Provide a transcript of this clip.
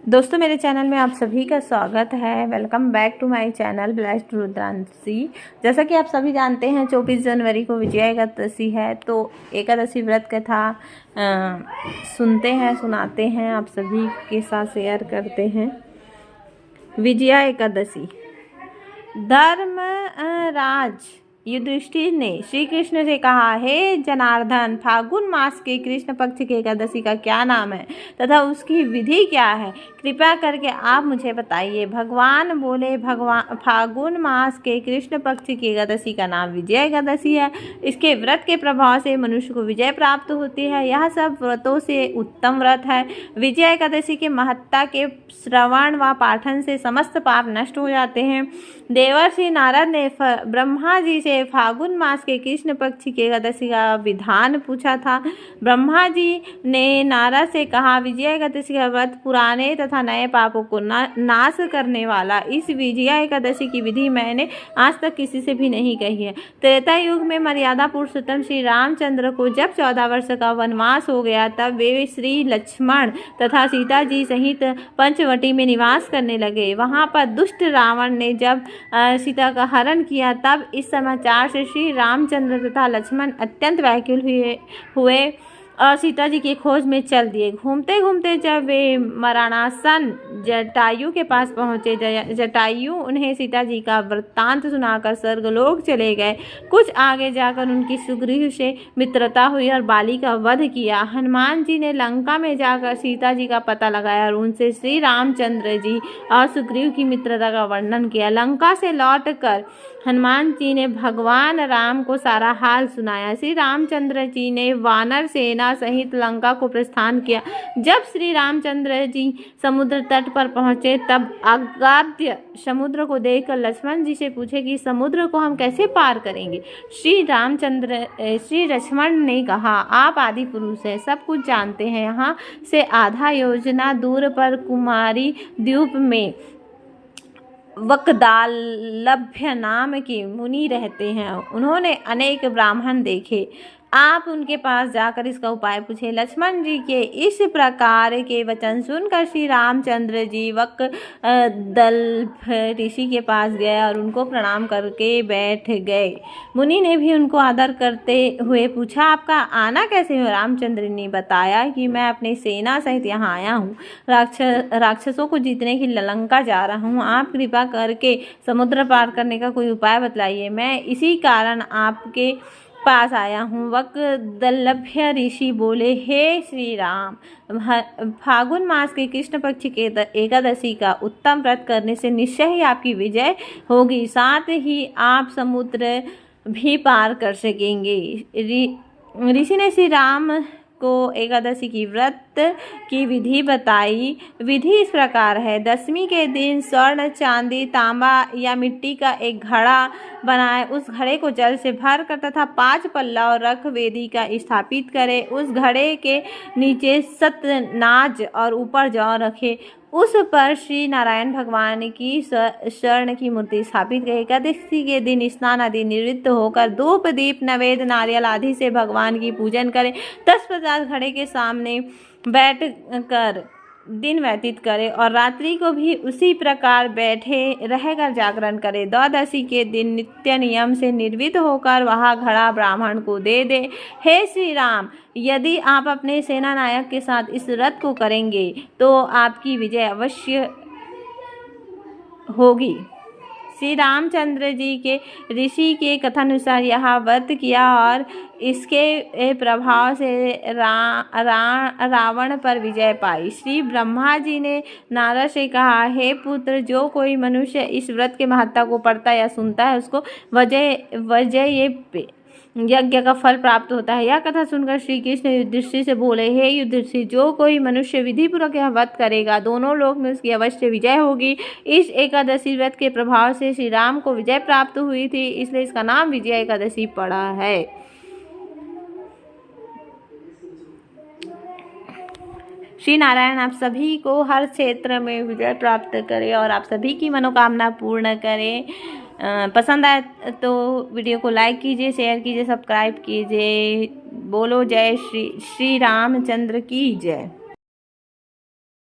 दोस्तों मेरे चैनल में आप सभी का स्वागत है। Welcome back to my channel blessed Rudranshi. जैसा कि आप सभी जानते हैं 24 जनवरी को विजया एकादशी है, तो एकादशी व्रत कथा सुनते हैं, सुनाते हैं, आप सभी के साथ शेयर करते हैं। विजया एकादशी। धर्मराज युधिष्ठिर ने श्री कृष्ण से कहा, हे जनार्दन, फागुन मास के कृष्ण पक्ष की एकादशी का क्या नाम है तथा उसकी विधि क्या है? कृपया करके आप मुझे बताइए। भगवान बोले, फागुन मास के कृष्ण पक्ष की एकादशी का नाम विजया एकादशी है। इसके व्रत के प्रभाव से मनुष्य को विजय प्राप्त होती है। यह सब व्रतों से उत्तम व्रत है। विजया एकादशी के महत्ता के श्रवण व पाठन से समस्त पाप नष्ट हो जाते हैं। देवर्षि नारद ने ब्रह्मा जी से फागुन मास के कृष्ण पक्ष की एकादशी का विधान पूछा था। ब्रह्मा जी ने नारद से कहा, विजया एकादशी का व्रत पुराने तथा नए पापों को नाश करने वाला। इस विजया एकादशी की विधि मैंने आज तक किसी से भी नहीं कही है। त्रेता युग में मर्यादा पुरुषोत्तम श्री रामचंद्र को जब 14 वर्ष का वनवास हो गया, तब वे श्री लक्ष्मण तथा सीता जी सहित पंचवटी में निवास करने लगे। वहां पर दुष्ट रावण ने जब सीता का हरण किया, तब इस समाचार से श्री रामचंद्र तथा लक्ष्मण अत्यंत व्याकुल हुए और सीता जी की खोज में चल दिए। घूमते घूमते जब वे मरणासन जटायु के पास पहुँचे, जटायु उन्हें सीता जी का वृत्तांत सुनाकर स्वर्गलोक चले गए। कुछ आगे जाकर उनकी सुग्रीव से मित्रता हुई और बाली का वध किया। हनुमान जी ने लंका में जाकर सीता जी का पता लगाया और उनसे श्री रामचंद्र जी और सुग्रीव की मित्रता का वर्णन किया। लंका से लौटकर हनुमान जी ने भगवान राम को सारा हाल सुनाया। श्री रामचंद्र जी ने वानर सेना सहित लंका को प्रस्थान किया। जब श्री रामचंद्र जी समुद्र तट पर पहुंचे, तब अगाध्य समुद्र को देखकर लक्ष्मण जी से पूछे कि समुद्र को हम कैसे पार करेंगे? श्री लक्ष्मण ने कहा, आप आदि पुरुष हैं, सब कुछ जानते हैं। यहाँ से आधा योजना दूर पर कुमारी द्वीप में वकदालभ्य नाम के मुनि रहते हैं। उन्होंने अनेक ब्राह्मण देखे। आप उनके पास जाकर इसका उपाय पूछे। लक्ष्मण जी के इस प्रकार के वचन सुनकर श्री रामचंद्र जी वकदल्भ ऋषि के पास गए और उनको प्रणाम करके बैठ गए। मुनि ने भी उनको आदर करते हुए पूछा, आपका आना कैसे हो? रामचंद्र ने बताया कि मैं अपनी सेना सहित यहाँ आया हूँ। राक्षसों को जीतने की लंका जा रहा हूँ। आप कृपा करके समुद्र पार करने का कोई उपाय बतलाइए। मैं इसी कारण आपके पास आया हूँ। वकदल्भ्य ऋषि बोले, हे श्री राम, फागुन मास के कृष्ण पक्ष के एकादशी का उत्तम व्रत करने से निश्चय ही आपकी विजय होगी, साथ ही आप समुद्र भी पार कर सकेंगे। ऋषि ने श्री राम को एकादशी की व्रत की विधि बताई। विधि इस प्रकार है। दशमी के दिन स्वर्ण, चांदी, तांबा या मिट्टी का एक घड़ा बनाए। उस घड़े को जल से भर कर तथा 5 पल्ला रख वेदी का स्थापित करे। उस घड़े के नीचे सतनाज और ऊपर जौ रखे। उस पर श्री नारायण भगवान की स्वर्ण की मूर्ति स्थापित करें। एकादशी के दिन स्नान आदि निवृत्त होकर धूप, दीप, नैवेद्य, नारियल आदि से भगवान की पूजन करें। तत्पश्चात घड़े के सामने बैठ कर दिन व्यतीत करे और रात्रि को भी उसी प्रकार बैठे रहकर जागरण करे। द्वादशी के दिन नित्य नियम से निर्वित होकर वह घड़ा ब्राह्मण को दे दे। हे श्री राम, यदि आप अपने सेना नायक के साथ इस व्रत को करेंगे तो आपकी विजय अवश्य होगी। श्री रामचंद्र जी के ऋषि के कथानुसार यह व्रत किया और इसके प्रभाव से रावण पर विजय पाई। श्री ब्रह्मा जी ने नारद से कहा, हे पुत्र, जो कोई मनुष्य इस व्रत के महत्ता को पढ़ता या सुनता है, उसको वजय यज्ञ का फल प्राप्त होता है। यह कथा सुनकर श्री कृष्ण युधिष्ठिर से बोले, हे युधिष्ठिर, जो कोई मनुष्य विधि पूर्वक यह व्रत करेगा, दोनों लोक में उसकी अवश्य विजय होगी। इस एकादशी व्रत के प्रभाव से श्री राम को विजय प्राप्त हुई थी, इसलिए इसका नाम विजया एकादशी पड़ा है। श्री नारायण आप सभी को हर क्षेत्र में विजय प्राप्त करें और आप सभी की मनोकामना पूर्ण करें। पसंद आए तो वीडियो को लाइक कीजिए, शेयर कीजिए, सब्सक्राइब कीजिए। बोलो जय श्री रामचंद्र की जय।